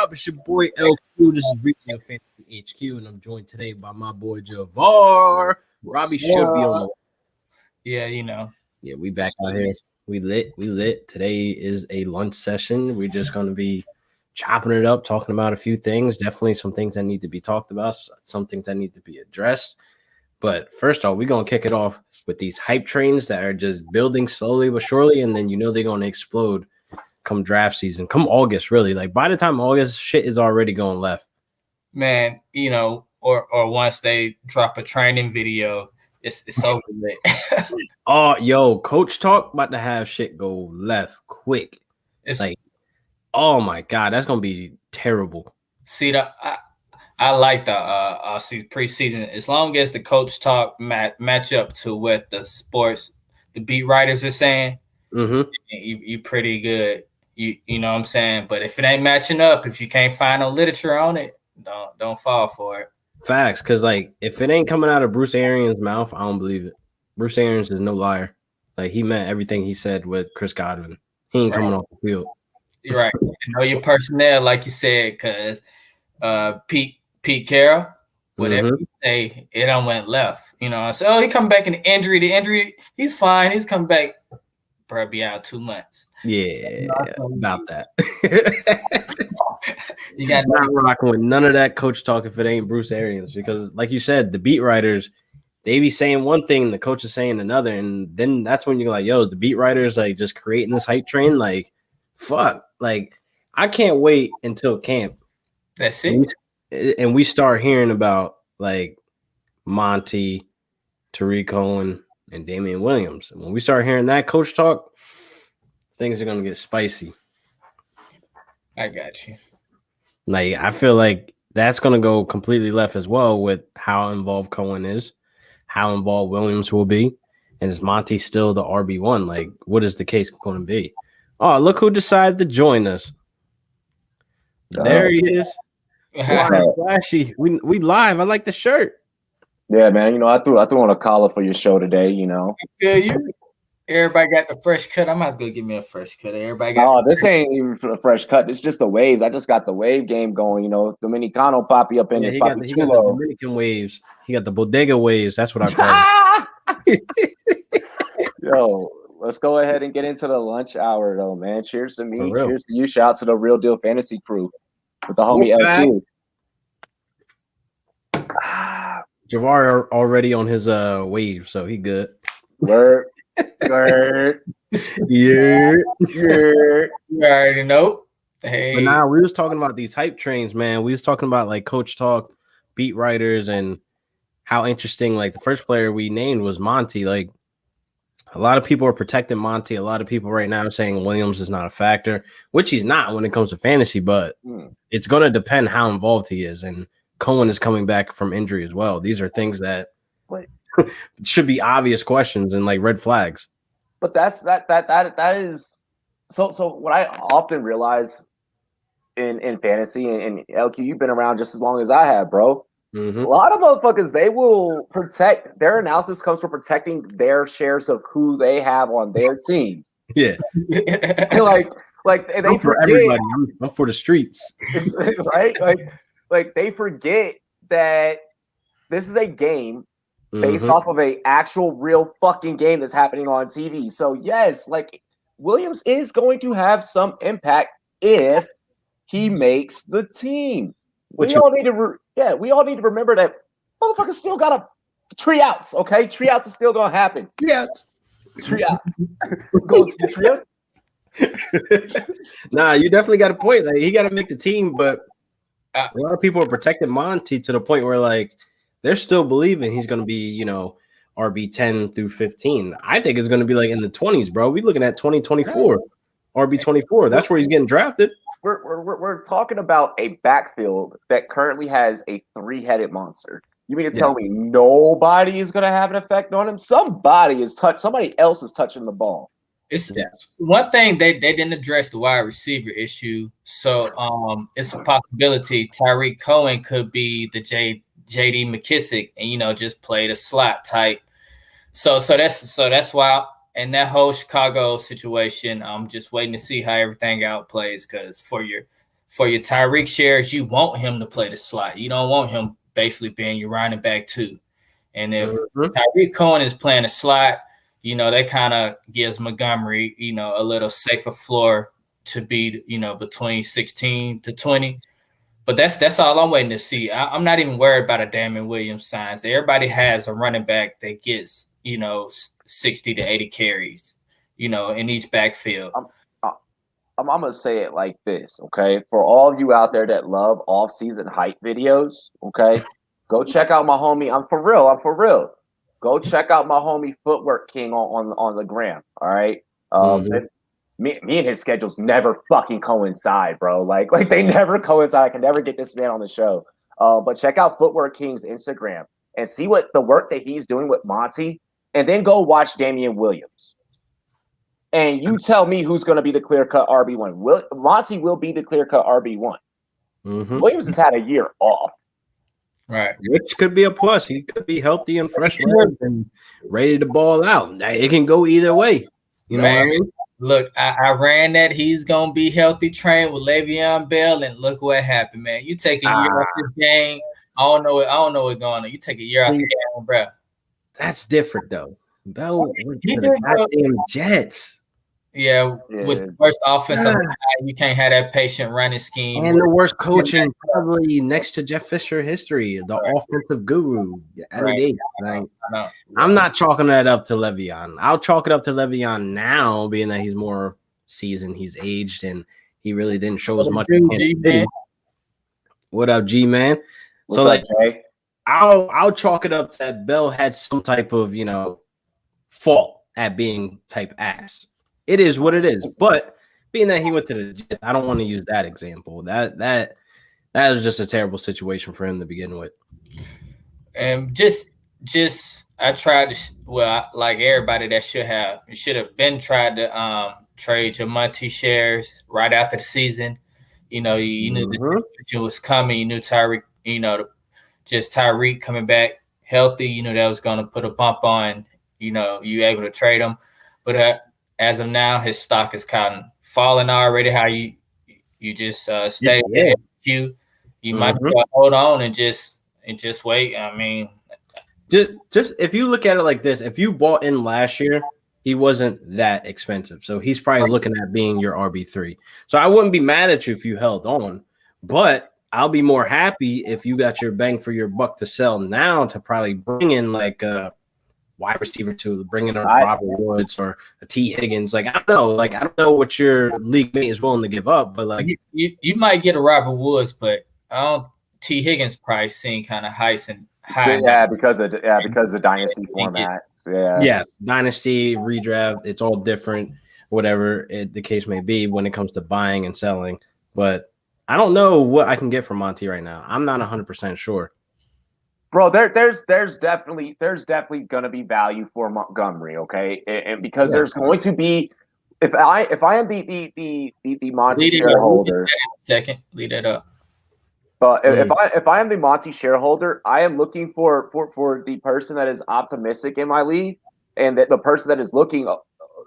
up? It's your boy LQ. This is Retail Fantasy HQ, and I'm joined today by my boy Javar. Robbie should be on the. Yeah, you know. Yeah, we back out here. We lit. Today is a lunch session. We're just gonna be chopping it up, talking about a few things. Definitely some things that need to be talked about, some things that need to be addressed. But first off, we're gonna kick it off with these hype trains that are just building slowly but surely, and then they're gonna explode come draft season, come August, really. Like by the time August, shit is already going left. Man, or once they drop a training video, it's over with. Oh, yo, Coach Talk about to have shit go left quick. It's like, oh my god, that's gonna be terrible. See, I like the preseason as long as the Coach Talk match up to what the beat writers are saying. Mm-hmm. You pretty good. You know what I'm saying? But if it ain't matching up, if you can't find no literature on it, don't fall for it. Facts, because like if it ain't coming out of Bruce Arians' mouth, I don't believe it. Bruce Arians is no liar. Like he meant everything he said with Chris Godwin. He ain't coming off the field. You're right. You know your personnel, like you said, because Pete Carroll, whatever you say, it done went left. You know, so he come back in the injury. The injury, he's fine. He's come back. Probably out 2 months. Yeah, about that. You got not rocking with none of that Coach Talk if it ain't Bruce Arians, because like you said, the beat writers, they be saying one thing, the coach is saying another, and then that's when you're like, yo, the beat writers like just creating this hype train, like fuck. Like I can't wait until camp. That's it. And we start hearing about like Monty, Tariq Cohen, and Damian Williams. And when we start hearing that Coach Talk, things are gonna get spicy. I got you. Like I feel like that's gonna go completely left as well with how involved Cohen is, how involved Williams will be, and is Monty still the RB1? Like, what is the case going to be? Oh, look who decided to join us. There he is. Flashy. We live. I like the shirt. Yeah, man. You know, I threw on a collar for your show today. You know. Yeah, everybody got the fresh cut. I'm about to go give me a fresh cut. Everybody got. Oh, this ain't even a fresh cut. It's just the waves. I just got the wave game going. You know, Dominicano poppy up in this. He got the Dominican waves. He got the bodega waves. That's what I call it. Yo, let's go ahead and get into the lunch hour, though, man. Cheers to me. Cheers to you. Shout out to the Real Deal Fantasy crew with the homie LQ. Javar already on his wave, so he good. Word. Yeah. You already know. Hey. But now we was talking about these hype trains, man. We was talking about like Coach Talk, beat writers, and how interesting. Like the first player we named was Monty. Like a lot of people are protecting Monty. A lot of people right now are saying Williams is not a factor, which he's not when it comes to fantasy. But it's going to depend how involved he is. And Cohen is coming back from injury as well. These are things that should be obvious questions and like red flags. But that is so what I often realize in fantasy, and LQ, you've been around just as long as I have, bro. Mm-hmm. A lot of motherfuckers, they will protect, their analysis comes from protecting their shares of who they have on their team. Yeah. like they forget, for everybody. I'm for the streets. Right? Like they forget that this is a game based off of a actual real fucking game that's happening on TV. So yes, like Williams is going to have some impact if he makes the team. We all need to remember that motherfucker still got a 3 outs, okay? 3 outs is still gonna happen. 3 outs. Go to 3 outs. Nah, you definitely got a point. Like he got to make the team, but a lot of people are protecting Monty to the point where like they're still believing he's going to be, RB 10 through 15. I think it's going to be like in the 20s, bro. We looking at 2024, RB 24. That's where he's getting drafted. We're talking about a backfield that currently has a 3-headed monster. You mean to tell me nobody is going to have an effect on him? Somebody else is touching the ball. It's one thing they didn't address the wide receiver issue. So it's a possibility Tariq Cohen could be the J.D. McKissick and just play the slot type. So that's why in that whole Chicago situation, I'm just waiting to see how everything outplays, because for your for your Tyreek shares, you want him to play the slot. You don't want him basically being your running back too. And if Tyreek Cohen is playing a slot, that kind of gives Montgomery, a little safer floor to be, between 16 to 20. But that's all I'm waiting to see. I'm not even worried about a Damon Williams signs. Everybody has a running back that gets, 60 to 80 carries, in each backfield. I'm going to say it like this, okay? For all of you out there that love off-season hype videos, okay? Go check out my homie. I'm for real. Go check out my homie Footwork King on the gram, all right? Me and his schedules never fucking coincide, bro. Like they never coincide. I can never get this man on the show. But check out Footwork King's Instagram and see what the work that he's doing with Monty, and then go watch Damian Williams. And you tell me who's going to be the clear-cut RB1. Monty will be the clear-cut RB1. Williams has had a year off. Right. Which could be a plus. He could be healthy and fresh and ready to ball out. It can go either way. You know what I mean? Look, I ran that he's going to be healthy trained with Le'Veon Bell, and look what happened, man. You take a year off this game. I don't know what's going on. You take a year off the game, bro. That's different, though. Bell went to the goddamn Jets. Yeah, with the worst offensive line, you can't have that patient running scheme. And the worst coaching probably next to Jeff Fisher history, the offensive guru. I'm not chalking that up to Le'Veon. I'll chalk it up to Le'Veon now, being that he's more seasoned, he's aged, and he really didn't show as much. What up, G-Man? I'll chalk it up that Bell had some type of, fault at being type ass. It is what it is. But being that he went to the Jets, I don't want to use that example. That was just a terrible situation for him to begin with. And I tried to like everybody that should have been tried to trade your Monty shares right after the season. You knew the situation was coming. You knew Tyreek, just Tyreek coming back healthy, that was going to put a bump on, you able to trade him. But as of now, his stock is kind of falling already. How you just stay in queue. You might hold on and just wait. I mean, just if you look at it like this, if you bought in last year, he wasn't that expensive. So he's probably looking at being your RB3. So I wouldn't be mad at you if you held on, but I'll be more happy if you got your bang for your buck to sell now to probably bring in like a wide receiver to bring in a Robert Woods or a T. Higgins. Like, I don't know what your league mate is willing to give up, but like you might get a Robert Woods, but T. Higgins price seeing kind of high. Because of the dynasty formats. Yeah, dynasty redraft. It's all different, whatever the case may be when it comes to buying and selling. But I don't know what I can get from Monty right now. I'm not 100% sure. Bro, there's definitely going to be value for Montgomery, okay? And because there's going to be, if I am the Monty shareholder, lead it up. But if I am the Monty shareholder, I am looking for the person that is optimistic in my league, and that the person that is looking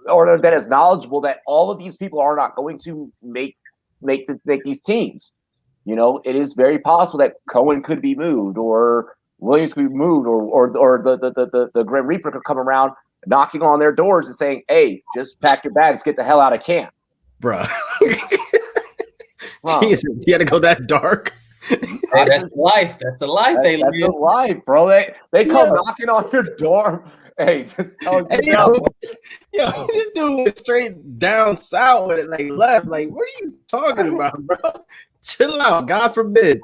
or that is knowledgeable that all of these people are not going to make these teams. It is very possible that Cohen could be moved or Williams could be moved, or the Grim Reaper could come around knocking on their doors and saying, "Hey, just pack your bags, get the hell out of camp." Bro. Jesus, you had to go that dark. Hey, that's life. That's the life they live. That's the life, bro. They come knocking on your door. Hey, just tell them. Yo, this dude went straight down south with it, like left. Like, what are you talking about, bro? Chill out. God forbid.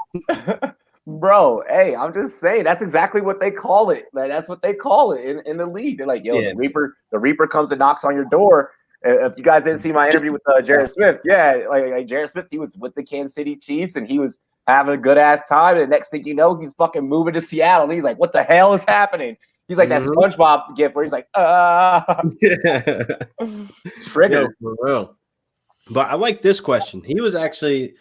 Bro, hey, I'm just saying that's exactly what they call it. Like, that's what they call it in the league. They're like, yo, the Reaper comes and knocks on your door. If you guys didn't see my interview with Jared Smith, like Jared Smith, he was with the Kansas City Chiefs and he was having a good ass time. And the next thing you know, he's fucking moving to Seattle. And he's like, what the hell is happening? He's like that SpongeBob gif where he's like, trigger. For real. But I like this question. He was actually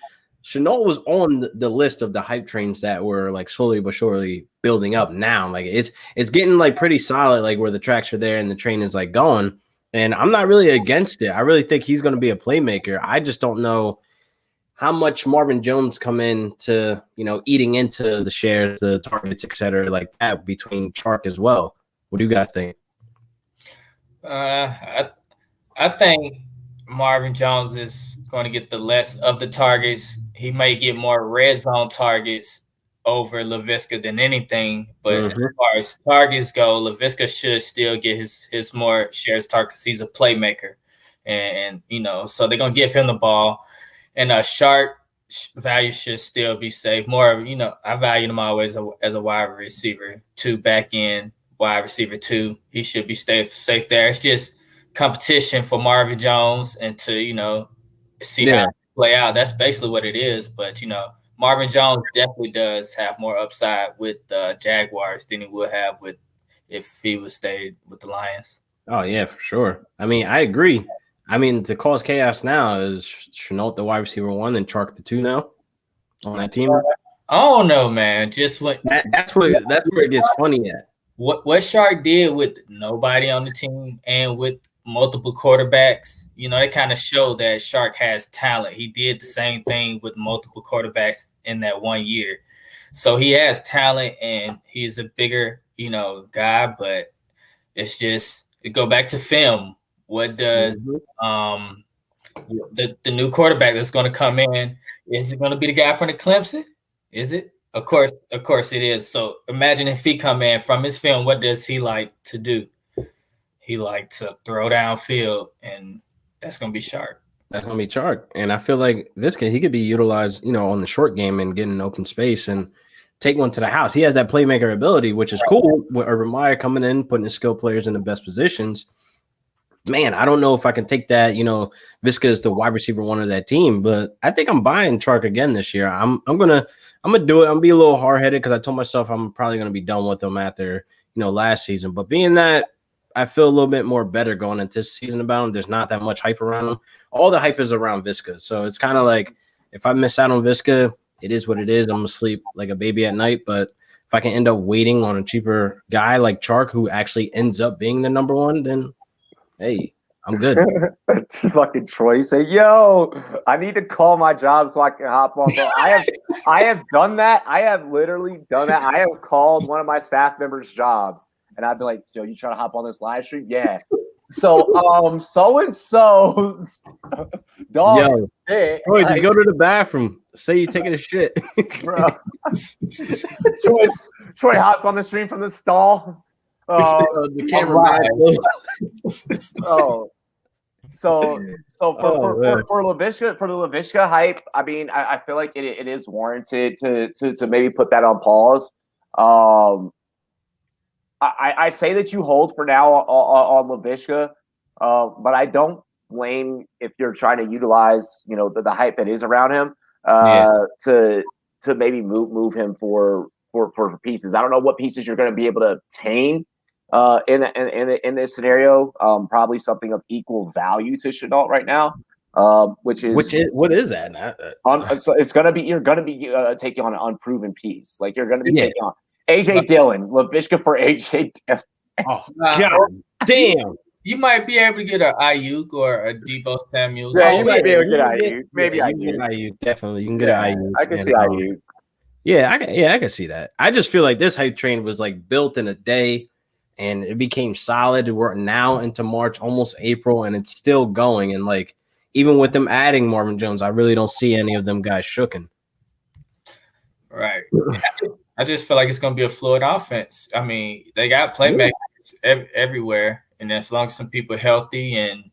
Shenault was on the list of the hype trains that were like slowly but surely building up now. Like it's getting like pretty solid, like where the tracks are there and the train is like going. And I'm not really against it. I really think he's going to be a playmaker. I just don't know how much Marvin Jones come in to, eating into the shares, the targets, et cetera, like that between Chark as well. What do you guys think? I think Marvin Jones is going to get the less of the targets. He may get more red zone targets over Laviska than anything. But as far as targets go, Laviska should still get his more shares targets. He's a playmaker. And so they're going to give him the ball. And Chark value should still be safe. More, I value him always as a wide receiver, 2 back end, wide receiver 2. He should be safe there. It's just competition for Marvin Jones and to, see how it play out. That's basically what it is. But, Marvin Jones definitely does have more upside with the Jaguars than he would have if he would stay with the Lions. Oh, yeah, for sure. I mean, I agree. I mean, to cause chaos now is Shenault the wide receiver 1 and Chark the 2 now on that team. I don't know, man. Just that's where it gets funny at. What Chark did with nobody on the team and with multiple quarterbacks, they kind of show that Chark has talent. He did the same thing with multiple quarterbacks in that 1 year. So he has talent and he's a bigger, guy, but it's just go back to film. What does the new quarterback that's going to come in? Is it going to be the guy from the Clemson? Is it? Of course it is. So imagine if he come in from his film, what does he like to do? He like to throw downfield, and that's going to be Chark. That's going to be Chark. And I feel like he could be utilized, on the short game and get in open space and take one to the house. He has that playmaker ability, which is cool. With Urban Meyer coming in, putting his skill players in the best positions. Man, I don't know if I can take that. Viska is the wide receiver 1 of that team, but I think I'm buying Chark again this year. I'm gonna do it. I'm gonna be a little hard headed because I told myself I'm probably gonna be done with him after last season. But being that I feel a little bit more better going into this season about him, there's not that much hype around him. All the hype is around Viska, so it's kind of like if I miss out on Viska, it is what it is. I'm gonna sleep like a baby at night. But if I can end up waiting on a cheaper guy like Chark who actually ends up being the number 1, then hey, I'm good. That's fucking Troy. Say, yo, I need to call my job so I can hop on. Bro. I have done that. I have literally done that. I have called one of my staff members' jobs, and I've been like, "So you trying to hop on this live stream?" Yeah. So so and so's dog. Yo, Troy, just go to the bathroom. Say you taking a shit, bro. Troy hops on the stream from the stall. The camera. So for the Laviska hype, I mean, I feel like it is warranted to maybe put that on pause. I say that you hold for now on Laviska, but I don't blame if you're trying to utilize the hype that is around him to maybe move him for pieces. I don't know what pieces you're going to be able to obtain in this scenario. Probably something of equal value to Shenault right now, what is that? So it's gonna be you're gonna be taking on an unproven piece. Like you're gonna be taking on AJ Dillon, Laviska for AJ Dillon. Oh god damn! You might be able to get an Ayuk or a Debo Samuel. Yeah, you might be able to get Ayuk. Maybe Ayuk. Definitely, you can get an Ayuk. I can see Ayuk. I can see that. I just feel like this hype train was like built in a day. And it became solid. We're now into March, almost April, and it's still going. And like, even with them adding Marvin Jones, I really don't see any of them guys shooking. Right. I just feel like it's going to be a fluid offense. I mean, they got playmakers everywhere, and as long as some people are healthy and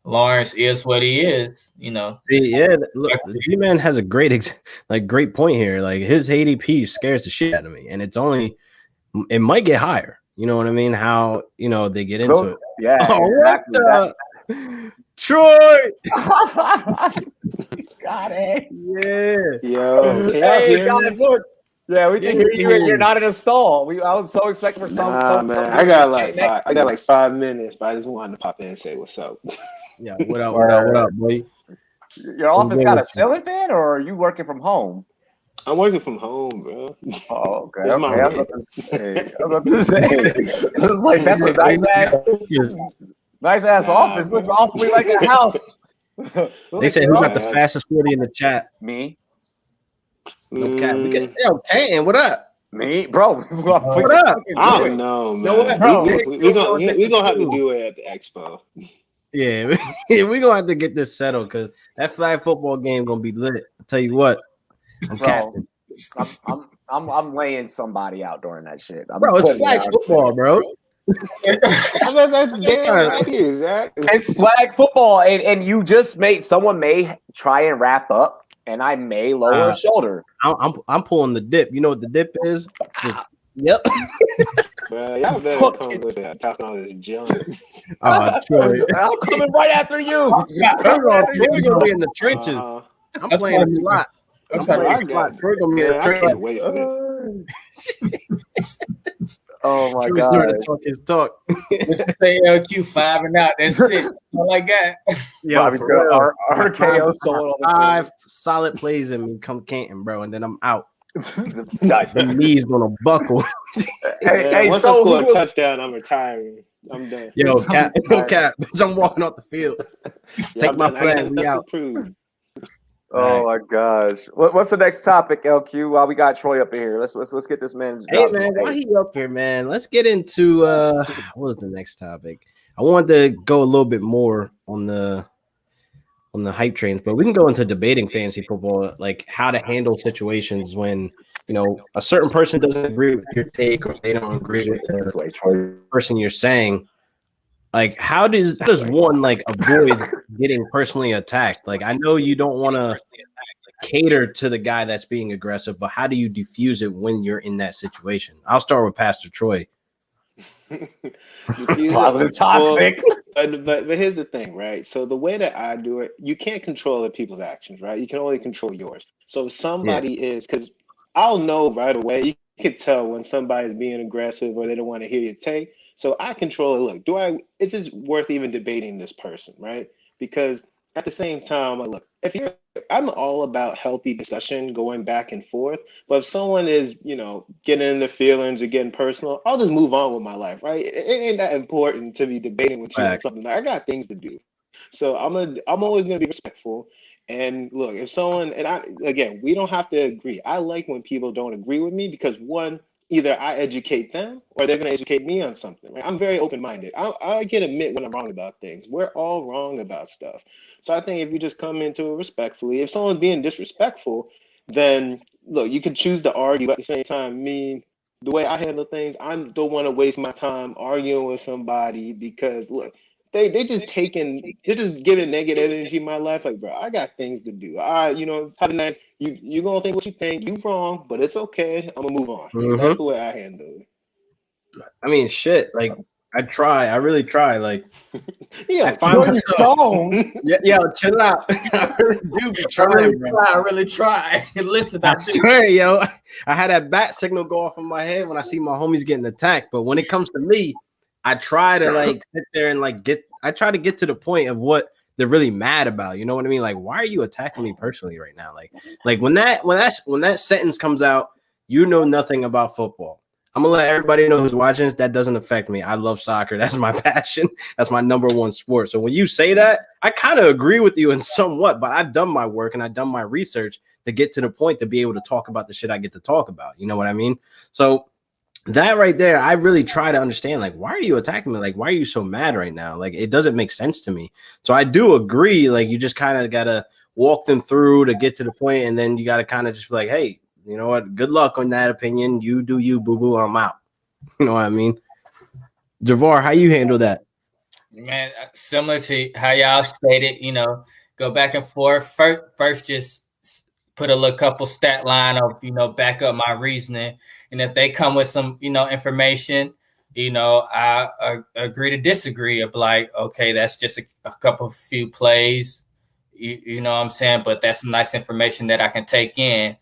Lawrence is what he is, Look, the G-Man has a great point here. Like his ADP scares the shit out of me, and it might get higher. You know what I mean? How they get into it? Yeah, exactly. Troy got it. Yeah. Yo, hey guys, look. Yeah, we can hear you. You're not in a stall. I was so expecting for some. Man, I got like 5 minutes, but I just wanted to pop in and say what's up. Yeah, what up, boy? Your office got a ceiling fan, or are you working from home? I'm working from home, bro. Oh, okay. I was about to say. It was like that's a nice ass office. Looks awfully like a house. They said who got the fastest 40 in the chat? Me. No cap. Yo, Canton, what up? Me, bro. What up? I don't know, man. You know what, bro? We gonna have to do it at the expo. Yeah, we gonna have to get this settled because that flag football game gonna be lit. I'll tell you what, I'm laying somebody out during that shit. Bro, it's flag football, bro. That's damn right is that. It's flag football, and you just someone may try and wrap up, and I may lower a shoulder. I'm pulling the dip. You know what the dip is? Yep. Well, y'all better come with that. Talking all this junk. Troy. I'm coming right after you. We're gonna be in the trenches. I'm playing the slot. I can't wait for this. Oh my Troy god! started to talk his talk. Say LQ 5 and out. That's it. All I got. Yeah, Bobby's got RKO sold on 5 solid plays and come Canton, bro, and then I'm out. Nice. The knees gonna buckle. Hey, once I score a touchdown, I'm retiring. I'm done. Yo, cap, no cap. I'm walking off the field. Take my flag. We out. Oh my gosh! What's the next topic, LQ? While we got Troy up in here, let's get this man. Hey man, why he up here, man? Let's get into what was the next topic? I wanted to go a little bit more on the hype trains, but we can go into debating fantasy football, like how to handle situations when a certain person doesn't agree with your take or they don't agree with the person you're saying. Like, how does one like avoid getting personally attacked? Like, I know you don't want to cater to the guy that's being aggressive, but how do you diffuse it when you're in that situation? I'll start with Pastor Troy. Positive topic. But here's the thing, right? So the way that I do it, you can't control other people's actions, right? You can only control yours. So if somebody is, because I'll know right away, you can tell when somebody's being aggressive or they don't want to hear your take. So I control it. Look, is it worth even debating this person, right? Because at the same time, look, I'm all about healthy discussion, going back and forth. But if someone is, getting in their feelings or getting personal, I'll just move on with my life, right? It ain't that important to be debating with you on something. I got things to do. So I'm always gonna be respectful. And look, if someone, we don't have to agree. I like when people don't agree with me because one, either I educate them or they're going to educate me on something. Right? I'm very open-minded. I can admit when I'm wrong about things. We're all wrong about stuff. So I think if you just come into it respectfully, if someone's being disrespectful, then look, you can choose to argue. But at the same time, the way I handle things, I don't want to waste my time arguing with somebody because look, they're just giving negative energy in my life. Like, bro, I got things to do. Have a nice. You're gonna think what you think. You wrong, but it's okay. I'm gonna move on. So that's the way I handle it. I mean, shit. Like, I really try. Like, yeah, I find myself. Yeah, chill out. I really do be trying. I really try. Listen, I swear, yo, I had that bat signal go off in my head when I see my homies getting attacked. But when it comes to me, I try to like sit there and I try to get to the point of what they're really mad about. You know what I mean? Like, why are you attacking me personally right now? Like when that sentence comes out, you know nothing about football. I'm gonna let everybody know who's watching this. That doesn't affect me. I love soccer. That's my passion. That's my number one sport. So when you say that, I kind of agree with you in somewhat, but I've done my work and I've done my research to get to the point to be able to talk about the shit I get to talk about. You know what I mean? So that right there, I really try to understand, like, why are you attacking me? Like, why are you so mad right now? Like, it doesn't make sense to me. So I do agree. Like, you just kind of got to walk them through to get to the point, and then you got to kind of just be like, hey, you know what? Good luck on that opinion. You do you, boo-boo. I'm out. You know what I mean? Javar, how you handle that? Man, similar to how y'all stated, go back and forth. First just put a little couple stat line of, back up my reasoning. And if they come with some, information, I agree to disagree of like, okay, that's just a few plays, you know what I'm saying? But that's some nice information that I can take in.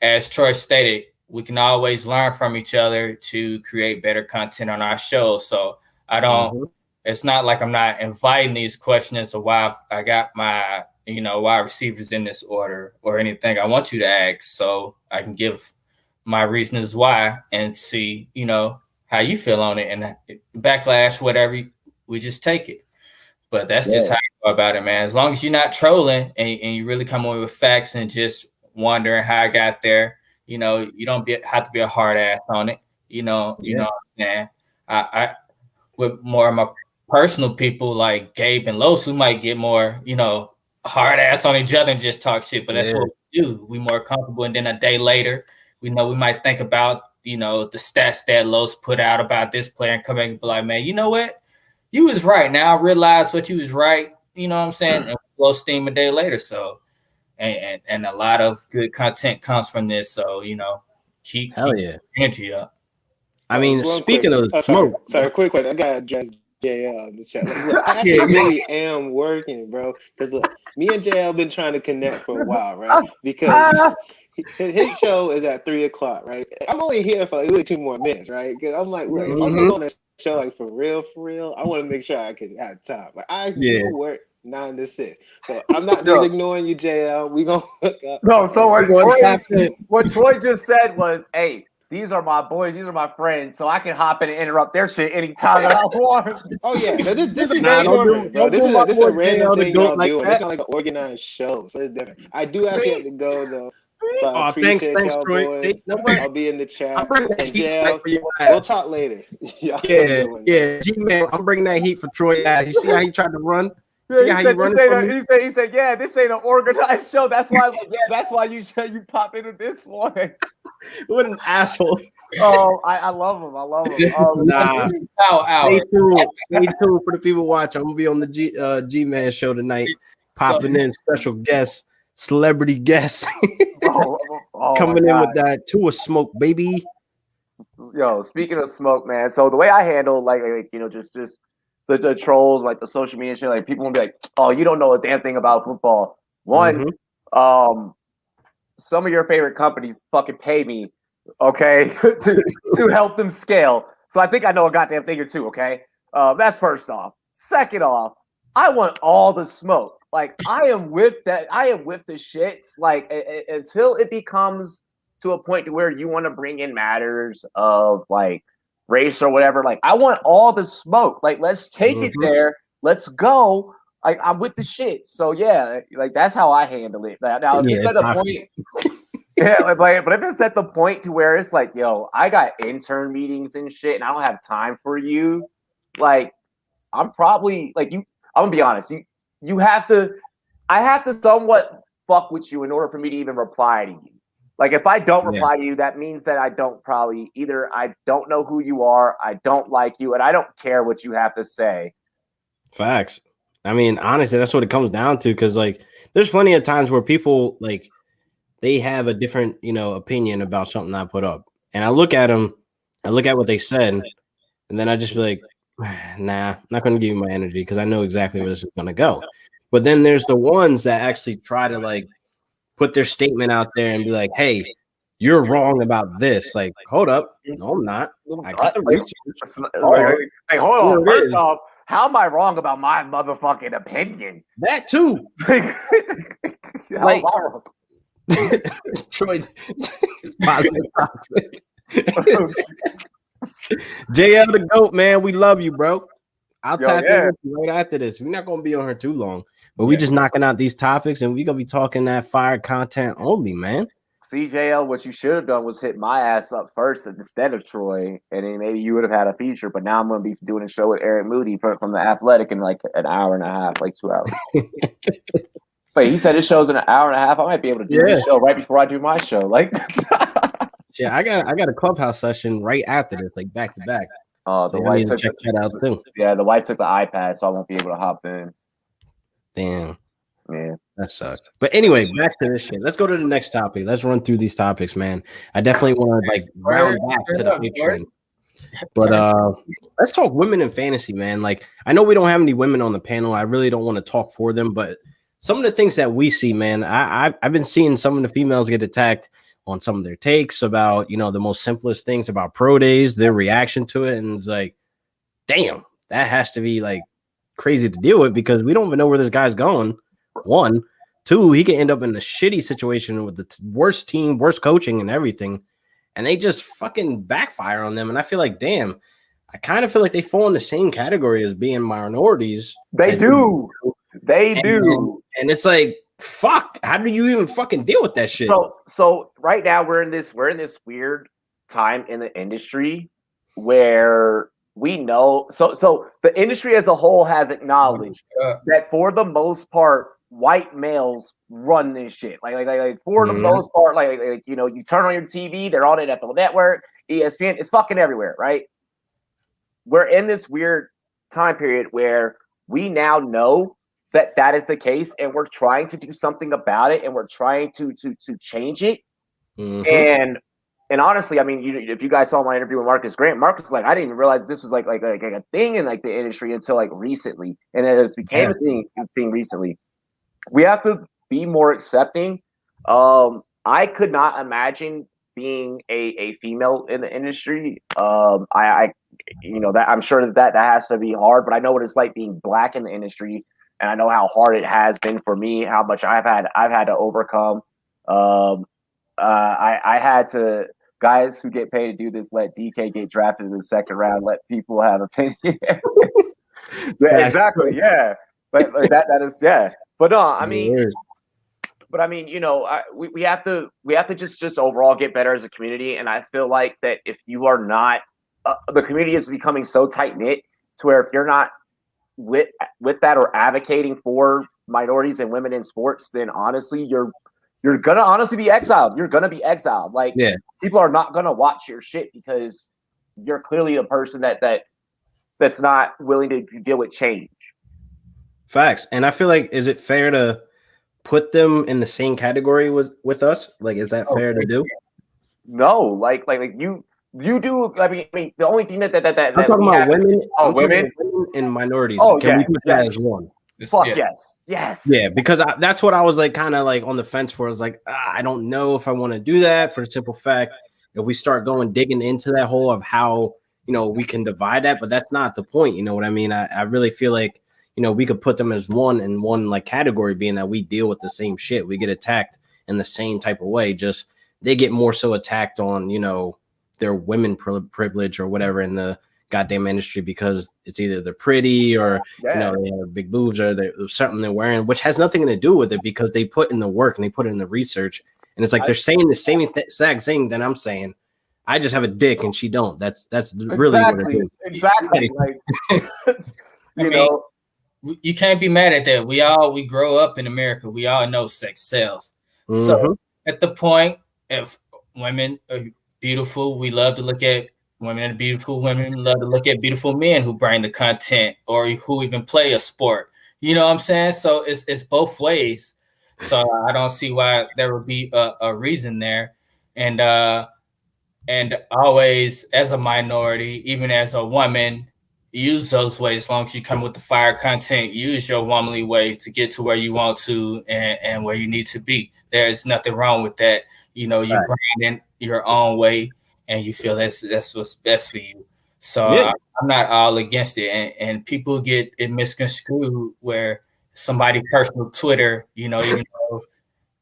As Troy stated, we can always learn from each other to create better content on our show. So it's not like I'm not inviting these questions of why I got my, wide receivers in this order or anything. I want you to ask so I can give my reasons why and see, how you feel on it, and backlash, whatever, we just take it. But that's just how it about it, man. As long as you're not trolling and you really come away with facts and just wondering how I got there, you know, you don't have to be a hard ass on it. You know what I'm saying? I with more of my personal people like Gabe and Los, who might get more, you know, hard ass on each other and just talk shit. But that's what we do. We more comfortable. And then a day later, we know we might think about, you know, the stats that Los put out about this player and come back and be like, man, you know what? You was right. Now I realize what you was right. You know what I'm saying? And blow steam a day later. So, and a lot of good content comes from this. So, you know, keep energy up. I mean, speaking of smoke. Sorry, quick question. I got to address JL in the chat. Look, I actually really am working, bro. Because look, me and JL been trying to connect for a while, right? Because his show is at 3:00, right? I'm only here for like really 2 more minutes, right? Because I'm like, look, if I'm on that show like for real, I want to make sure I can have time. Like I work 9 to 6, so I'm not just ignoring you, JL. We gonna hook up. No, so what Troy just said was, hey. These are my boys. These are my friends. So I can hop in and interrupt their shit anytime that I want. Oh yeah, this is very normal. This is a random thing y'all doing. It's not like an organized show, so it's different. I do actually have to go though. So I appreciate thanks, y'all, Troy. boys. I'll be in the chat. And JL, we'll talk later. Yeah, G-Man, I'm bringing that heat for Troy. You see how he tried to run? He said, yeah, this ain't an organized show. That's why I was like, yeah, that's why you pop into this one. What an asshole. Oh, I love him. I love him. Stay tuned for the people watching. I'm gonna be on the G-Man show tonight. Popping in special guests, celebrity guests. Coming in with that to a smoke, baby. Yo, speaking of smoke, man. So the way I handle like you know, just the trolls, like the social media shit, like people will be like, oh, you don't know a damn thing about football. One, some of your favorite companies fucking pay me, okay, to help them scale. So I think I know a goddamn thing or two, okay? That's first off. Second off, I want all the smoke. Like I am with that. I am with the shits. Like until it becomes to a point to where you want to bring in matters of like race or whatever. Like I want all the smoke. Like let's take it there. Let's go. Like I'm with the shit. So yeah, like that's how I handle it. Now if it's at a point, but if it's at the point to where it's like, yo, I got intern meetings and shit, and I don't have time for you. Like I'm probably like you. I'm gonna be honest. You have to. I have to somewhat fuck with you in order for me to even reply to you. Like if I don't reply to you, that means that I don't know who you are, I don't like you, and I don't care what you have to say. Facts. I mean, honestly, that's what it comes down to. Because like, there's plenty of times where people like they have a different, you know, opinion about something I put up, and I look at them, I look at what they said, and then I just be like, nah, I'm not going to give you my energy because I know exactly where this is going to go. But then there's the ones that actually try to like put their statement out there and be like, hey, you're wrong about this. Like, hold up. No, I'm not. I got the research. Hey, hold on. First off, how am I wrong about my motherfucking opinion? That too. Like, Troy, JL the GOAT, man. We love you, bro. I'll tap in with you right after this. We're not gonna be on here too long, but we just knocking out these topics, and we gonna be talking that fire content only, man. CJL, what you should have done was hit my ass up first instead of Troy, and then maybe you would have had a feature. But now I'm gonna be doing a show with Eric Moody from the Athletic in like an hour and a half, like 2 hours. Wait, he said his show's in an hour and a half. I might be able to do this show right before I do my show. Like, yeah, I got a clubhouse session right after this, like back to back. Oh, the White took check that out too. Yeah, the White took the iPad, so I won't be able to hop in. Damn, man, that sucks. But anyway, back to this shit. Let's go to the next topic. Let's run through these topics, man. I definitely want to like round back to the Patreon. But let's talk women in fantasy, man. Like, I know we don't have any women on the panel. I really don't want to talk for them, but some of the things that we see, man, I've been seeing some of the females get attacked on some of their takes about, you know, the most simplest things about pro days, their reaction to it. And it's like, damn, that has to be like crazy to deal with because we don't even know where this guy's going. 1, 2, he could end up in a shitty situation with the worst team, worst coaching and everything. And they just fucking backfire on them. And I feel like, damn, I kind of feel like they fall in the same category as being minorities. They do. They do. And it's like, fuck, how do you even fucking deal with that shit? So right now we're in this weird time in the industry where we know so the industry as a whole has acknowledged that for the most part white males run this shit. Like for the most part, like you know, you turn on your TV, they're on NFL Network, ESPN, it's fucking everywhere, right? We're in this weird time period where we now know that is the case, and we're trying to do something about it, and we're trying to change it. And honestly, I mean, if you guys saw my interview with Marcus Grant, Marcus was like, I didn't even realize this was like a thing in like the industry until like recently, and it has became a thing recently. We have to be more accepting. I could not imagine being a female in the industry. I you know, that I'm sure that has to be hard, but I know what it's like being black in the industry. And I know how hard it has been for me, how much I've had to overcome. I had to, guys who get paid to do this, let DK get drafted in the second round, let people have opinions. Yeah, exactly. Yeah. But that is, yeah. But no, I mean, you know, we have to just overall get better as a community. And I feel like that if you are not, the community is becoming so tight knit to where if you're not with that or advocating for minorities and women in sports, then honestly you're gonna honestly be exiled. You're gonna be exiled. Like, people are not gonna watch your shit because you're clearly a person that's not willing to deal with change. Facts. And I feel like, is it fair to put them in the same category with us? Like, is that fair to do? No, like you do. I mean, the only thing that I'm talking about women. Women and minorities. Oh, Can we put that as one? Fuck yes. Yeah, because that's what I was like, kind of like on the fence for. I was like, I don't know if I want to do that, for the simple fact if we start digging into that hole of how, you know, we can divide that, but that's not the point. You know what I mean? I really feel like, you know, we could put them as one like category, being that we deal with the same shit. We get attacked in the same type of way. Just they get more so attacked on, you know, their women privilege or whatever in the goddamn industry, because it's either they're pretty or you know, they have big boobs or something they're wearing, which has nothing to do with it, because they put in the work and they put in the research, and it's like they're saying the same exact thing that I'm saying. I just have a dick and she don't. That's really what it is. Exactly. Like, you know, you can't be mad at that. We grow up in America. We all know sex sells. So at the point, if women are beautiful, we love to look at women and beautiful women, love to look at beautiful men who bring the content or who even play a sport. You know what I'm saying? So it's both ways. So I don't see why there would be a reason there. And always, as a minority, even as a woman, use those ways. As long as you come with the fire content, use your womanly ways to get to where you want to and where you need to be. There's nothing wrong with that. You know, you grind in your own way and you feel that's what's best for you. So I'm not all against it. And people get it misconstrued where somebody personal Twitter, you know, even though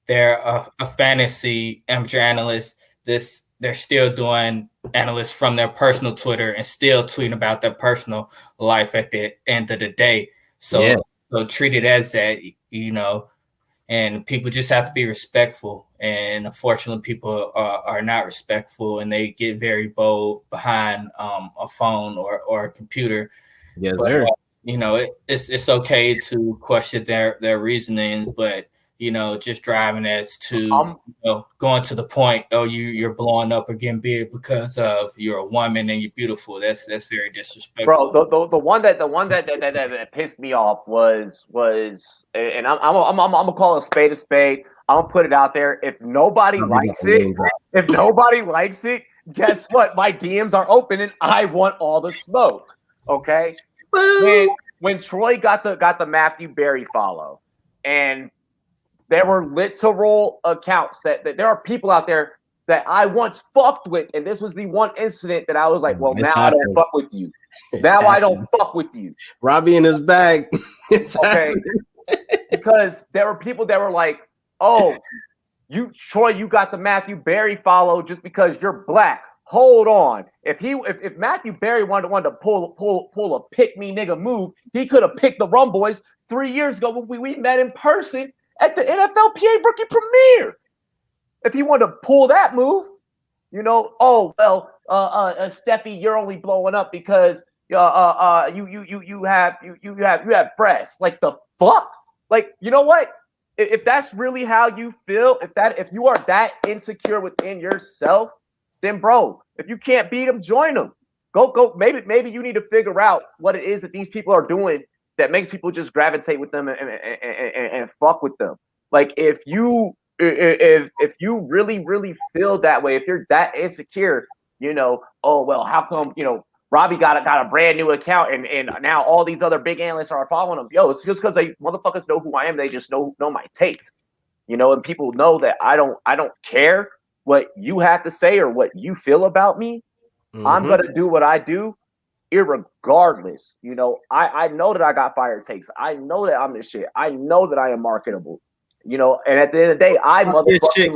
they're a fantasy amateur analyst, they're still doing analysts from their personal Twitter and still tweeting about their personal life at the end of the day. So treat it as that, you know, and people just have to be respectful. And unfortunately, people are not respectful, and they get very bold behind a phone or a computer. Yeah, but, you know, it's okay to question their reasoning, but you know, just driving as to you know, going to the point, oh, you're blowing up or getting big because of you're a woman and you're beautiful. That's very disrespectful. Bro, the one that pissed me off was, and I'm gonna call a spade a spade. I'm gonna put it out there. If nobody likes it, guess what? My DMs are open and I want all the smoke. Okay. When Troy got the Matthew Berry follow, and there were literal accounts that there are people out there that I once fucked with, and this was the one incident that I was like, well, now I don't fuck with you. Now I don't fuck with you. Robbie in his bag. Okay. Because there were people that were like, oh, Troy, you got the Matthew Berry follow just because you're black. hold on. If Matthew Berry wanted to pull a pick me nigga move, he could have picked the Rum Boys 3 years ago when we met in person at the NFLPA rookie premiere. If he wanted to pull that move, you know, oh well, Steffi, you're only blowing up because you have breasts. Like the fuck? Like, you know what? If that's really how you feel, if you are that insecure within yourself, then bro, if you can't beat them, join them. Go. Maybe you need to figure out what it is that these people are doing that makes people just gravitate with them and fuck with them. Like if you really feel that way, if you're that insecure, you know, oh well, how come, you know, Robbie got a brand new account and now all these other big analysts are following him. Yo, it's just because they motherfuckers know who I am. They just know my takes, you know, and people know that I don't care what you have to say or what you feel about me. Mm-hmm. I'm gonna do what I do, irregardless. You know, I know that I got fire takes. I know that I'm this shit. I know that I am marketable. You know, and at the end of the day, I motherfucking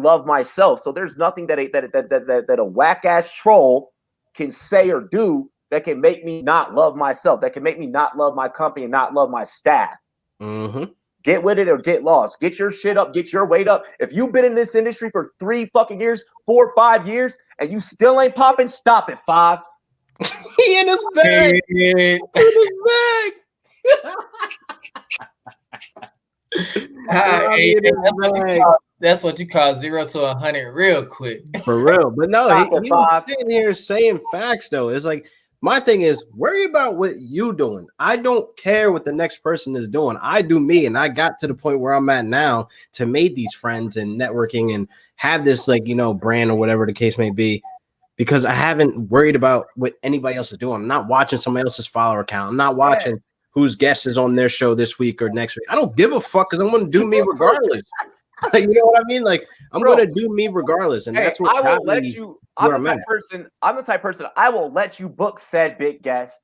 love myself. So there's nothing that a whack ass troll can say or do that can make me not love myself, that can make me not love my company and not love my staff. Mm-hmm. Get with it or get lost. Get your shit up. Get your weight up. If you've been in this industry for 3 fucking years, 4 or 5 years, and you still ain't popping, stop it, 5. He in his bag. In his bag. That's what you call 0 to 100 real quick. For real. But no, he was sitting here saying facts, though. It's like, my thing is, worry about what you doing. I don't care what the next person is doing. I do me, and I got to the point where I'm at now to make these friends and networking and have this, like, you know, brand or whatever the case may be, because I haven't worried about what anybody else is doing. I'm not watching somebody else's follower account. I'm not watching whose guest is on their show this week or next week. I don't give a fuck because I'm going to do me regardless. Like, you know what I mean? Like, I'm going to do me regardless, and that's what I will let you. I'm the type person. I will let you book said big guest,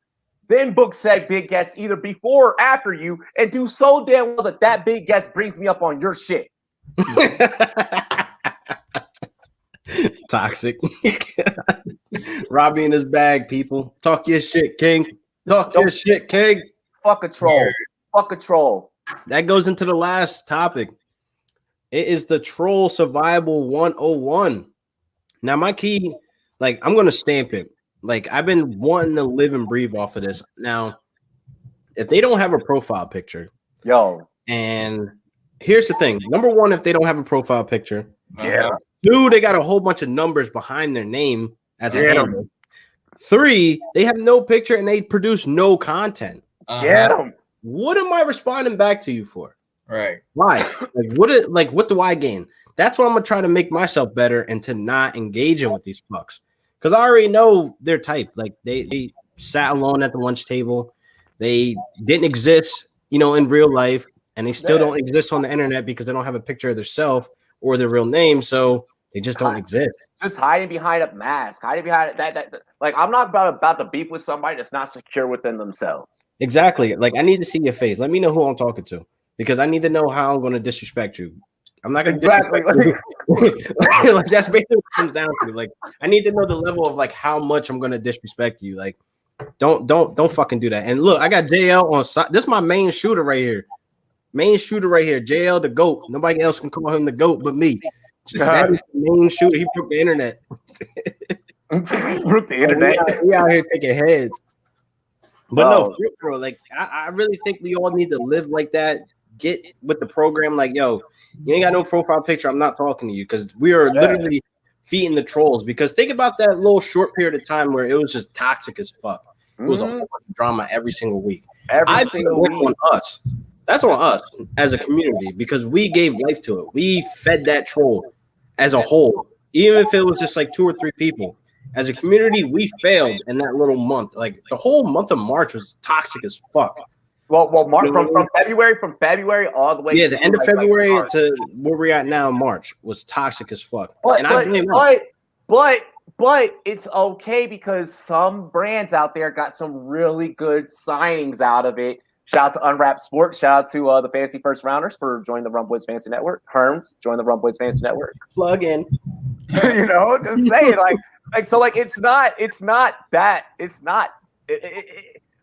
then book said big guest either before or after you, and do so damn well that big guest brings me up on your shit. Toxic. Robbie in his bag, people. Talk your shit, King. Talk your shit, King. Fuck a troll. Fuck a troll. That goes into the last topic. It is the Troll Survival 101. Now, my key, like, I'm going to stamp it. Like, I've been wanting to live and breathe off of this. Now, if they don't have a profile picture, and here's the thing. Number one, if they don't have a profile picture, 2, they got a whole bunch of numbers behind their name as a handle. 3, they have no picture and they produce no content. Get them. What am I responding back to you for? Right. Why? What do I gain? That's why I'm gonna try to make myself better and to not engage in with these fucks. Because I already know their type. Like they sat alone at the lunch table. They didn't exist, you know, in real life, and they still don't exist on the internet because they don't have a picture of themselves or their real name. So they just don't exist. Just hiding behind a mask, hiding behind that. Like, I'm not about to beef with somebody that's not secure within themselves. Exactly. Like, I need to see your face. Let me know who I'm talking to, because I need to know how I'm going to disrespect you. I'm not going to like that's basically what it comes down to. Like, I need to know the level of like how much I'm going to disrespect you. Like, don't fucking do that. And look, I got JL on side. This is my main shooter right here. JL the GOAT. Nobody else can call him the GOAT but me. That is the main shooter. He broke the internet. Broke the internet. We out here taking heads. But no, bro, like I really think we all need to live like that. Get with the program. Like, yo, you ain't got no profile picture. I'm not talking to you, because we are literally feeding the trolls. Because think about that little short period of time where it was just toxic as fuck. It was a whole bunch of drama every single week. Every single week on us. That's on us as a community, because we gave life to it. We fed that troll as a whole, even if it was just like 2 or 3 people. As a community, we failed in that little month. Like, the whole month of March was toxic as fuck. Well, March, from February all the way. Yeah, the end of February to where we're at now, March, was toxic as fuck. But it's okay, because some brands out there got some really good signings out of it. Shout out to Unwrapped Sports. Shout out to the Fantasy First Rounders for joining the Rum Boys Fantasy Network. Herms, join the Rum Boys Fantasy Network. Plug in. You know, just saying, like so, like it's not that. It's not.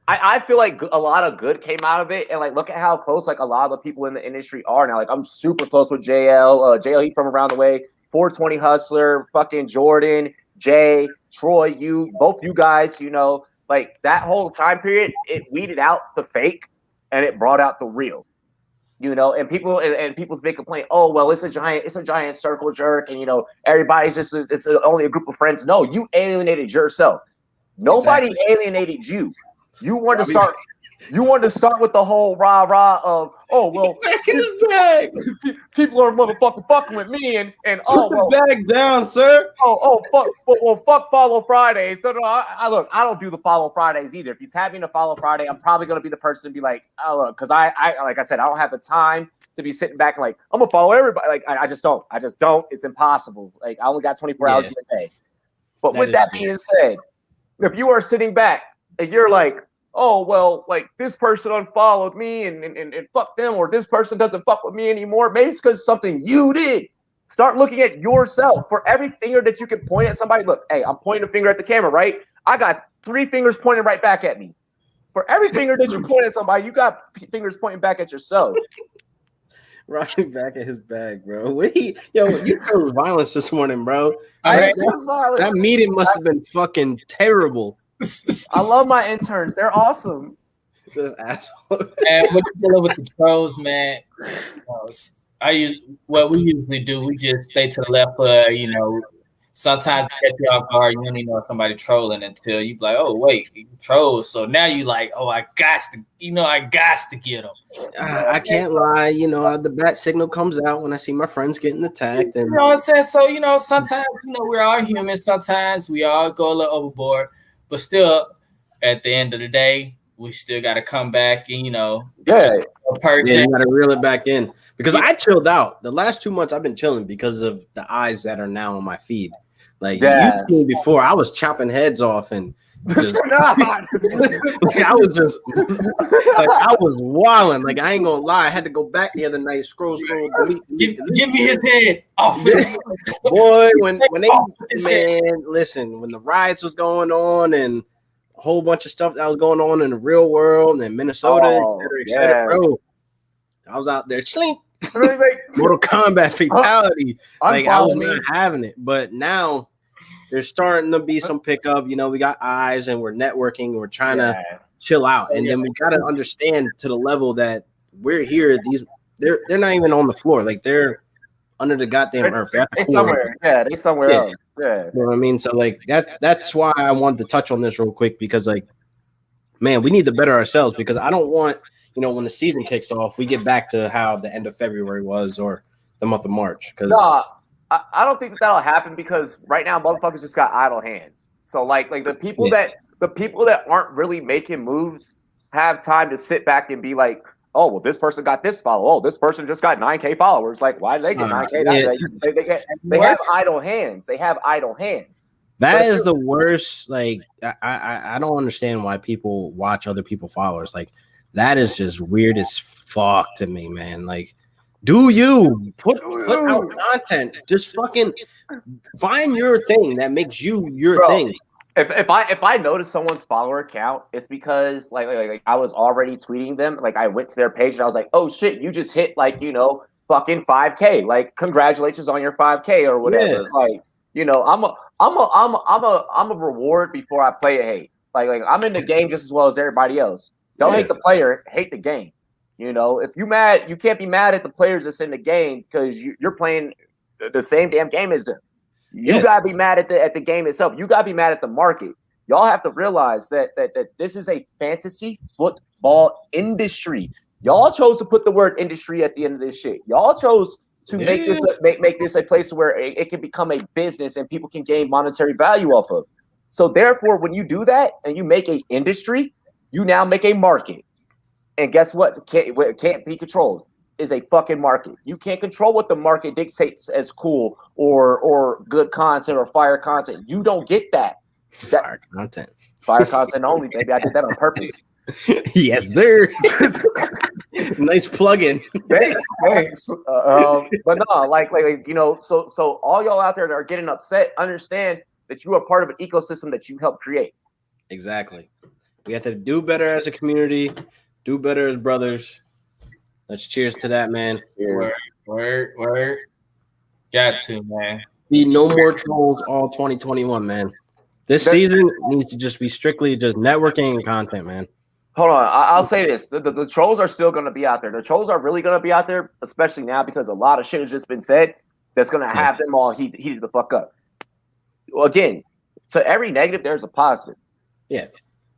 I feel like a lot of good came out of it, and like look at how close like a lot of the people in the industry are now. Like I'm super close with JL, he from around the way, 420 Hustler, fucking Jordan, Jay, Troy, both you guys, you know, like that whole time period, it weeded out the fake and it brought out the real. You know, and people's big complaint, oh well, it's a giant circle jerk, and you know, everybody's it's only a group of friends. No, you alienated yourself. Nobody alienated you. You wanted to start with the whole rah of, oh well, people are motherfucking fucking with me, and put the bag down, sir. Fuck Follow Fridays. No, I don't do the Follow Fridays either. If you tag me in a Follow Friday, I'm probably gonna be the person to be like, oh look, because I like I said, I don't have the time to be sitting back and like I'm gonna follow everybody. Like I just don't. It's impossible. Like I only got 24 hours in a day. But with that being said, if you are sitting back and you're like, oh well, like this person unfollowed me and fuck them, or this person doesn't fuck with me anymore, maybe it's because something you did. Start looking at yourself. For every finger that you can point at somebody, look, hey, I'm pointing a finger at the camera, right? I got 3 fingers pointing right back at me. For every finger that you point at somebody, you got fingers pointing back at yourself. Rocking back at his bag, bro. You showed violence this morning, bro. That meeting must have been fucking terrible. I love my interns. They're awesome. This asshole. And what you dealing with the trolls, man? What we usually do, we just stay to the left. You know, sometimes catch you off guard. You don't even know if somebody trolling until you be like, oh wait, you troll. So now you like, oh, I got to get them. I can't lie. You know, the bat signal comes out when I see my friends getting attacked. And you know what I'm saying? So you know, sometimes we're all human. Sometimes we all go a little overboard. But still, at the end of the day, we still got to come back and, you know, you got to reel it back in. Because I chilled out. The last 2 months, I've been chilling because of the eyes that are now on my feed. Like, you've seen before, I was chopping heads off and just, I was wilding. Like, I ain't going to lie. I had to go back the other night, scroll, delete. Give me his head off. Boy, when the riots was going on and a whole bunch of stuff that was going on in the real world and Minnesota, et cetera, bro. I was out there, Mortal Kombat fatality. Like, I was not having it. But now there's starting to be some pickup. You know, we got eyes and we're networking. And we're trying to chill out. And then we got to understand to the level that we're here. They're not even on the floor. Like, they're under the goddamn earth. They're somewhere. Yeah, they somewhere else. Yeah. You know what I mean? So, like, that's why I wanted to touch on this real quick because, like, man, we need to better ourselves because I don't want, you know, when the season kicks off, we get back to how the end of February was or the month of March. Because I don't think that'll happen because right now motherfuckers just got idle hands. So like the people that aren't really making moves have time to sit back and be like, oh well, this person got this follow. Oh, this person just got 9K followers. Like, why did they get 9K? They have idle hands. They have idle hands. That is the worst. Like, I don't understand why people watch other people followers. Like, that is just weird as fuck to me, man. Like, do you put out content? Just fucking find your thing that makes you your thing. If I notice someone's follower count, it's because like I was already tweeting them. Like, I went to their page and I was like, oh shit, you just hit like, you know, fucking 5K. Like, congratulations on your 5K or whatever. Yeah. Like, you know, I'm a reward before I play a hate. Like I'm in the game just as well as everybody else. Don't hate the player, hate the game. You know, if you mad, you can't be mad at the players that's in the game because you're playing the same damn game as them. You gotta be mad at the game itself. You gotta be mad at the market. Y'all have to realize that this is a fantasy football industry. Y'all chose to put the word industry at the end of this shit. Y'all chose to make this a place where it can become a business and people can gain monetary value off of. So therefore, when you do that and you make a industry, you now make a market. And guess what? Can't be controlled is a fucking market. You can't control what the market dictates as cool or good content or fire content. You don't get that. Fire content. Fire content only, baby. I did that on purpose. Yes, sir. Nice plug-in. Thanks. But no, like so all y'all out there that are getting upset, understand that you are part of an ecosystem that you helped create. Exactly. We have to do better as a community, do better as brothers. Let's cheers to that, man. Word. Got to, man. Be no more trolls all 2021, man. This season needs to just be strictly just networking and content, man. Hold on. I'll say this. The trolls are still going to be out there. The trolls are really going to be out there, especially now because a lot of shit has just been said that's going to have them all heated the fuck up. Again, to every negative, there's a positive. Yeah.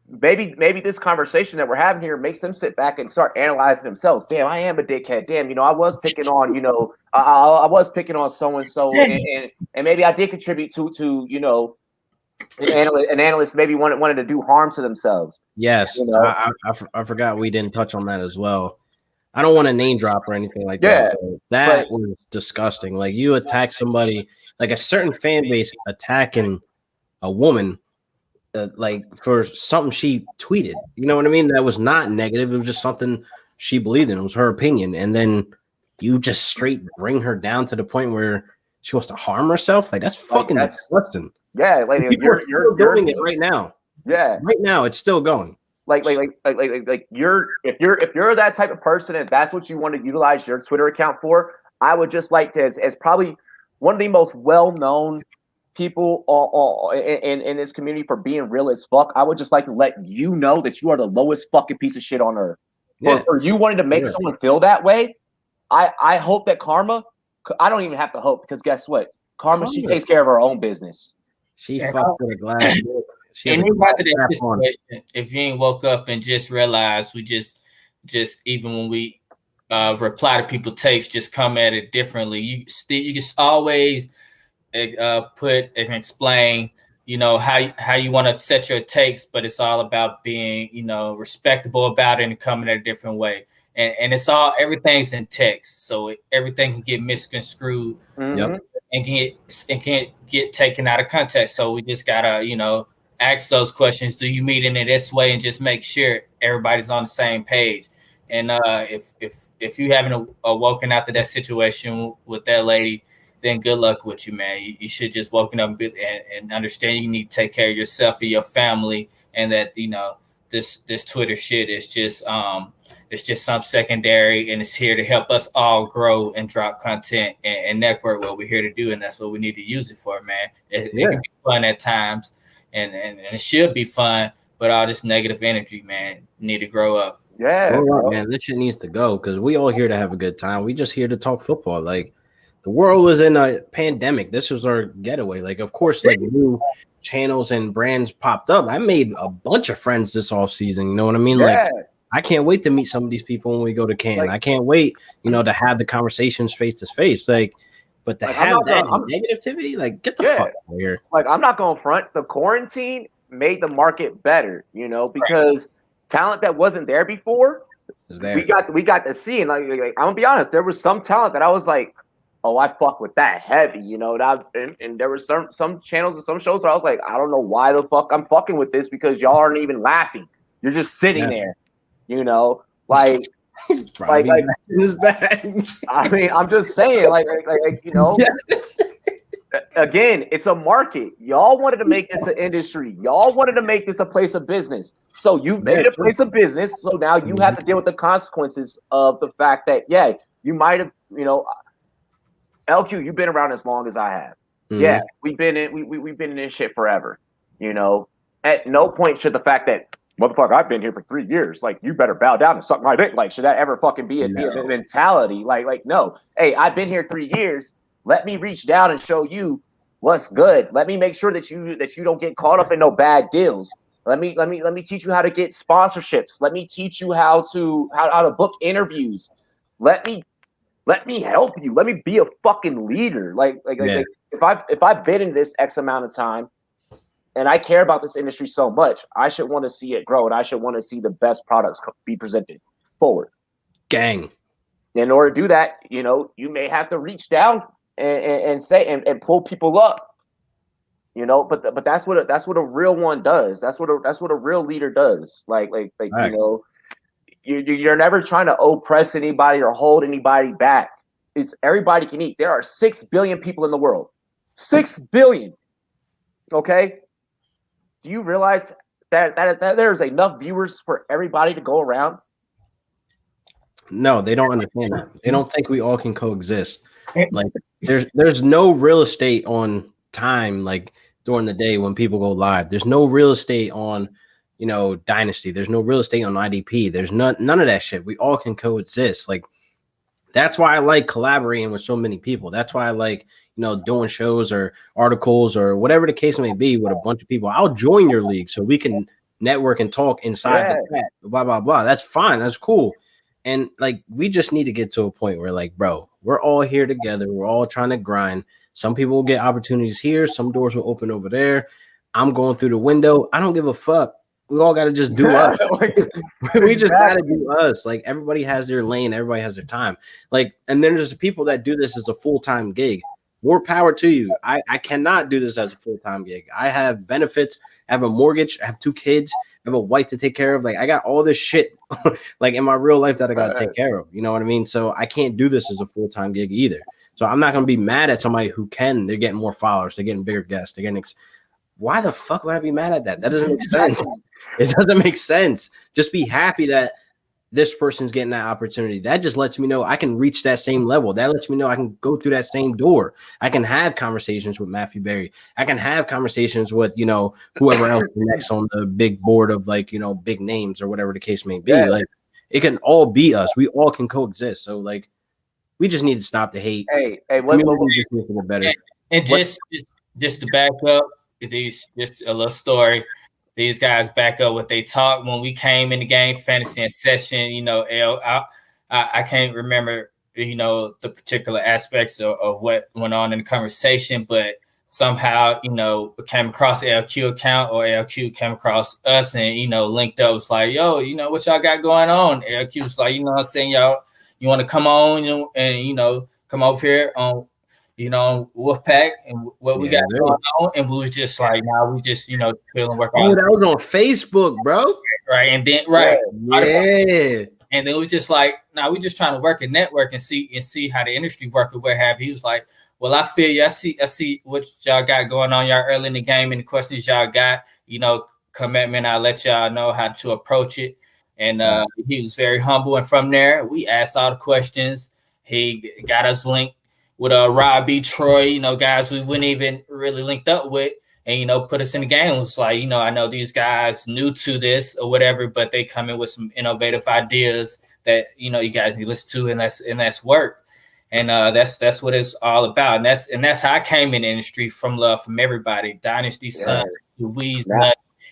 Maybe this conversation that we're having here makes them sit back and start analyzing themselves. Damn, I am a dickhead. Damn, I was picking on, I was picking on so-and-so and maybe I did contribute to an analyst maybe wanted to do harm to themselves. Yes, I forgot we didn't touch on that as well. I don't want to name drop or anything like that. That was disgusting. Like you attack somebody, like a certain fan base attacking a woman, like for something she tweeted. You know what I mean? That was not negative. It was just something she believed in. It was her opinion, and then you just straight bring her down to the point where she wants to harm herself. Like that's fucking disgusting. Yeah, like you're doing it right now. Yeah, right now it's still going. Like if you're that type of person and that's what you want to utilize your Twitter account for, I would just like to as probably one of the most well-known people all in this community for being real as fuck. I would just like to let you know that you are the lowest fucking piece of shit on earth. Yeah. For you wanting to make someone feel that way, I hope that Karma. I don't even have to hope because guess what? Karma, she takes care of her own business. She fucked with a glass. If you ain't woke up and just realized we just even when we reply to people takes, just come at it differently. You can always put and explain, how you want to set your takes, but it's all about being, respectable about it and coming at a different way. And it's everything's in text, so everything can get misconstrued. Mm-hmm. And can get taken out of context. So we just gotta, ask those questions. Do you mean it this way, and just make sure everybody's on the same page. And if you haven't woken out to that situation with that lady, then good luck with you, man. You should just woken up and understand you need to take care of yourself and your family, and that this Twitter shit is just it's just some secondary, and it's here to help us all grow and drop content and network what we're here to do, and that's what we need to use it for, man. It can be fun at times, and it should be fun, but all this negative energy, man, need to grow up. Yeah, man, this shit needs to go because we all here to have a good time. We just here to talk football. Like the world was in a pandemic. This was our getaway. Like, of course, like new channels and brands popped up. I made a bunch of friends this off season. You know what I mean? Yeah. Like, I can't wait to meet some of these people when we go to Cannes. I can't wait, to have the conversations face to face. Like, but to have that negativity, like, get the fuck out of here. Like, I'm not going to front. The quarantine made the market better, because talent that wasn't there before, we got to see. And like, I'm gonna be honest, there was some talent that I was like, oh, I fuck with that heavy, and there were some channels and some shows where I was like, I don't know why the fuck I'm fucking with this because y'all aren't even laughing. You're just sitting there, like in his bag. I mean, I'm just saying, again, it's a market. Y'all wanted to make this an industry. Y'all wanted to make this a place of business. So you made it a place of business. So now you have to deal with the consequences of the fact that, you might have, LQ, you've been around as long as I have. Mm-hmm. Yeah, we've been in this shit forever. At no point should the fact that, motherfucker, I've been here for 3 years. Like, you better bow down and suck my dick. Like, should that ever fucking be a mentality? Like, no. Hey, I've been here 3 years. Let me reach down and show you what's good. Let me make sure that you don't get caught up in no bad deals. Let me teach you how to get sponsorships. Let me teach you how to book interviews. Let me help you. Let me be a fucking leader. Like if I've been in this X amount of time and I care about this industry so much, I should want to see it grow and I should want to see the best products be presented forward. Gang. In order to do that, you may have to reach down and say and pull people up, but that's what a real one does. That's what a real leader does. Like right. You're never trying to oppress anybody or hold anybody back. It's everybody can eat. There are 6 billion people in the world. 6 billion. Okay. Do you realize that there's enough viewers for everybody to go around? No, they don't understand that. They don't think we all can coexist. Like there's no real estate on time, like during the day when people go live. There's no real estate on, Dynasty. There's no real estate on IDP. There's none of that shit. We all can coexist. Like that's why I like collaborating with so many people. That's why I like, doing shows or articles or whatever the case may be with a bunch of people. I'll join your league so we can network and talk inside the chat, blah, blah, blah. That's fine. That's cool. And like, we just need to get to a point where like, bro, we're all here together. We're all trying to grind. Some people will get opportunities here. Some doors will open over there. I'm going through the window. I don't give a fuck. We all got to just do us. We just got to do us. Like everybody has their lane. Everybody has their time. Like, and then there's the people that do this as a full-time gig. More power to you. I cannot do this as a full-time gig. I have benefits. I have a mortgage. I have 2 kids. I have a wife to take care of. Like I got all this shit like in my real life that I got to take care of. You know what I mean? So I can't do this as a full-time gig either. So I'm not going to be mad at somebody who can. They're getting more followers. They're getting bigger guests. They're getting why the fuck would I be mad at that? That doesn't make sense. It doesn't make sense. Just be happy that this person's getting that opportunity. That just lets me know I can reach that same level. That lets me know I can go through that same door. I can have conversations with Matthew Berry. I can have conversations with, whoever else next on the big board of like, big names or whatever the case may be. Yeah. Like it can all be us. We all can coexist. So like, we just need to stop the hate. Hey, what better. And just to back up, just a little story. These guys back up what they talked when we came in the game, fantasy and session. I can't remember, the particular aspects of what went on in the conversation, but somehow, we came across the LQ account or LQ came across us and, linked up. Was like, yo, what y'all got going on? LQ was like, what I'm saying, y'all, you want to come on and, come over here on, Wolfpack and what we got going on. And we was just like, we just, feeling work on. Oh, that was on Facebook, bro. Right. And then, right. Yeah. And then it was just like, we just trying to work a network and see how the industry work or what have you. He was like, well, I feel you. I see what y'all got going on y'all early in the game and the questions y'all got, come at me and I'll let y'all know how to approach it. And he was very humble. And from there, we asked all the questions. He got us linked with Robbie, Troy, guys we wouldn't even really linked up with and, put us in the game. It was like, I know these guys new to this or whatever, but they come in with some innovative ideas that, you guys need to listen to and that's work. And that's what it's all about. And that's how I came in the industry, from love from everybody, Dynasty, Son, Louise,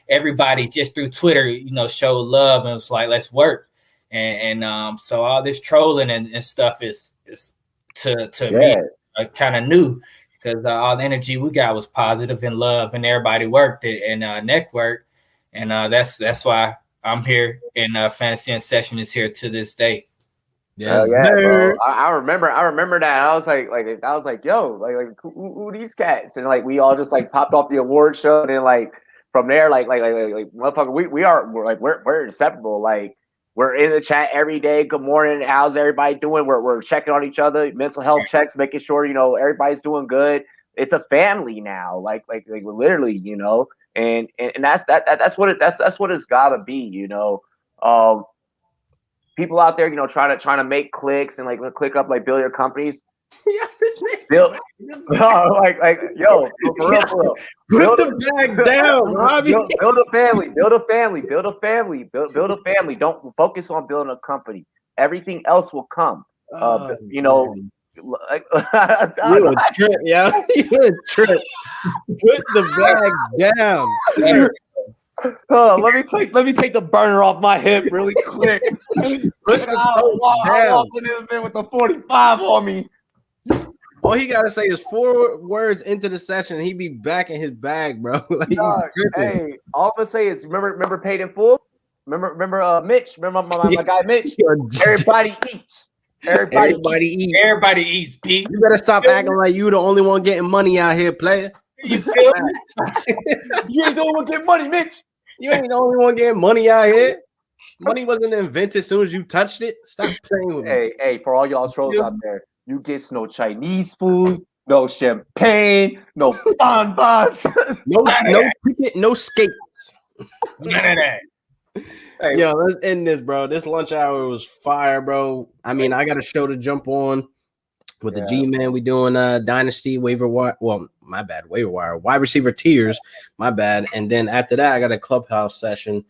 everybody just through Twitter, showed love and was like, let's work. And so all this trolling and stuff is to me kind of new, because all the energy we got was positive and love, and everybody worked it and network, and that's why I'm here, and Fantasy and Session is here to this day. Bro. I remember that. I was like, yo, like who these cats? And like we all just like popped off the award show, and then like from there, like motherfucker, we're inseparable. Like we're in the chat every day. Good morning. How's everybody doing? We're checking on each other, mental health checks, making sure, everybody's doing good. It's a family now. Like literally, and that's what it's gotta be, people out there, trying to make clicks and like click up, like build your companies. Build, yo, for real. Put the bag down, Robbie. Build a family. Don't focus on building a company. Everything else will come. You a trip, yeah. You a trip. Put the bag down. Let me take the burner off my hip really quick. Look at how I walk in this man with the 45 on me. All he gotta say is 4 words into the session, and he be back in his bag, bro. Like, hey, all I'm gonna say is remember Paid in Full? Remember Mitch? Remember my guy Mitch? Everybody eats. Everybody eats, Pete. You better stop acting like you the only one getting money out here, player. You feel me? You ain't the only one getting money, Mitch. You ain't the only one getting money out here. Money wasn't invented as soon as you touched it. Stop playing with me. Hey, for all y'all trolls out there, you get no Chinese food, no champagne, no bonbons, no ticket, no skates. None of that. Hey, Yo, let's end this, bro. This lunch hour was fire, bro. I mean, I got a show to jump on with the G-Man. We doing Dynasty waiver wire. Well, my bad, waiver wire. Wide receiver tiers, my bad. And then after that, I got a clubhouse session,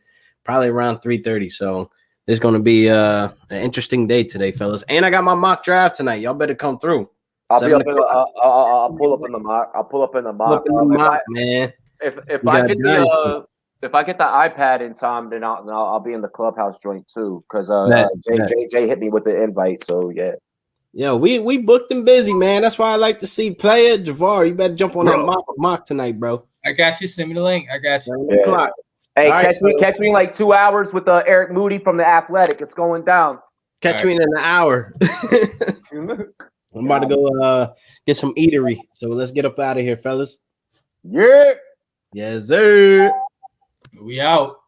probably around 3:30. So there's going to be an interesting day today, fellas. And I got my mock draft tonight. Y'all better come through. I'll pull up in the mock. I'll pull up in the mock. Man. If I get the iPad in time, then I'll be in the clubhouse joint too. Because Jay hit me with the invite. So yeah. Yeah, we booked and busy, man. That's why I like to see player Javar. You better jump on that mock tonight, bro. I got you. Send me the link. I got you. Yeah. Hey, catch me in like 2 hours with Eric Moody from the Athletic. It's going down. Catch me in an hour. I'm about to go get some eatery. So let's get up out of here, fellas. Yeah. Yes, sir. We out.